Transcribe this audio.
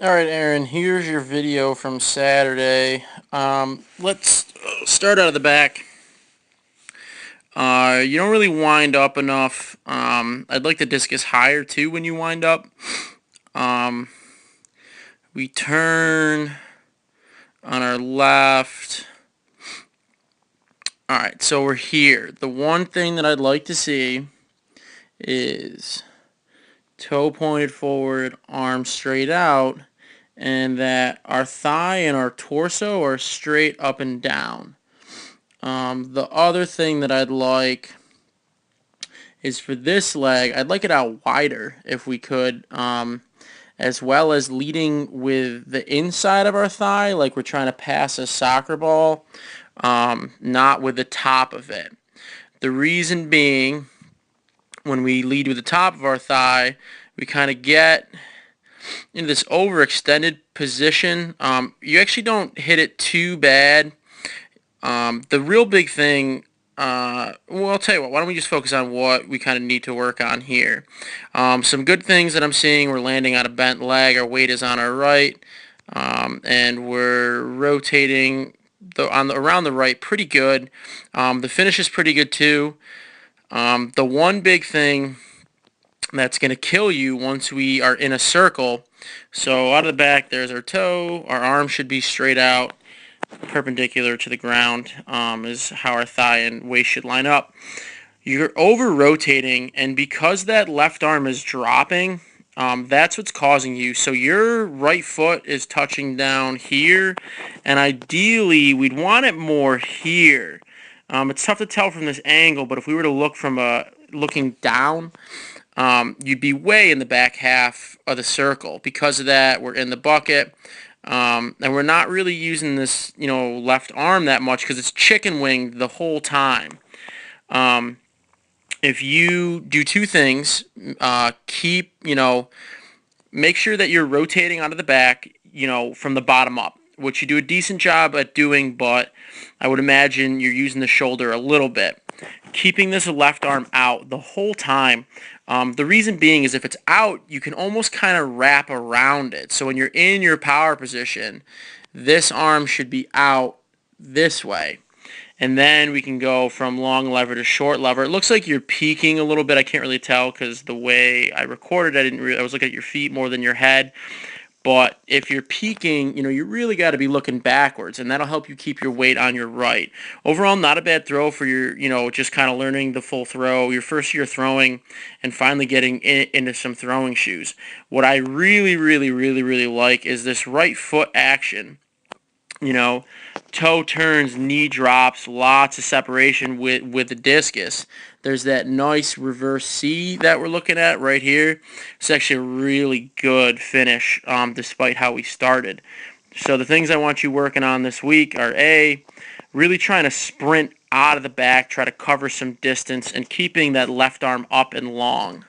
Alright, Erin, here's your video from Saturday. Let's start out of the back. You don't really wind up enough. I'd like the discus higher too when you wind up. Um, we turn on our left. Alright, so we're here. The one thing that I'd like to see is toe pointed forward, arm straight out, and that our thigh and our torso are straight up and down. The other thing that I'd like is for this leg, I'd like it out wider if we could, as well as leading with the inside of our thigh, like we're trying to pass a soccer ball, not with the top of it. The reason being, when we lead with the top of our thigh, we kind of get into this overextended position. You actually don't hit it too bad. The real big thing, well, I'll tell you what, why don't we just focus on what we kind of need to work on here. Some good things that I'm seeing, we're landing on a bent leg, our weight is on our right, and we're rotating around the right pretty good. The finish is pretty good too. The one big thing that's going to kill you once we are in a circle, so out of the back there's our toe, our arm should be straight out, perpendicular to the ground, is how our thigh and waist should line up. You're over rotating, and because that left arm is dropping, that's what's causing you. So your right foot is touching down here, and ideally we'd want it more here. It's tough to tell from this angle, but if we were to look from looking down, you'd be way in the back half of the circle. Because of that, we're in the bucket. And we're not really using this, left arm that much because it's chicken winged the whole time. If you do two things, make sure that you're rotating out of the back, from the bottom up, which you do a decent job at doing, but I would imagine you're using the shoulder a little bit. Keeping this left arm out the whole time. The reason being is if it's out, you can almost kind of wrap around it. So when you're in your power position, this arm should be out this way. And then we can go from long lever to short lever. It looks like you're peeking a little bit. I can't really tell because the way I recorded, I was looking at your feet more than your head. But if you're peeking, you really got to be looking backwards, and that'll help you keep your weight on your right. Overall, not a bad throw for your, just kind of learning the full throw, your first year throwing, and finally getting into some throwing shoes. What I really, really, really, really like is this right foot action. Toe turns, knee drops, lots of separation with the discus. There's that nice reverse C that we're looking at right here. It's actually a really good finish, despite how we started. So the things I want you working on this week are A, really trying to sprint out of the back, try to cover some distance, and keeping that left arm up and long.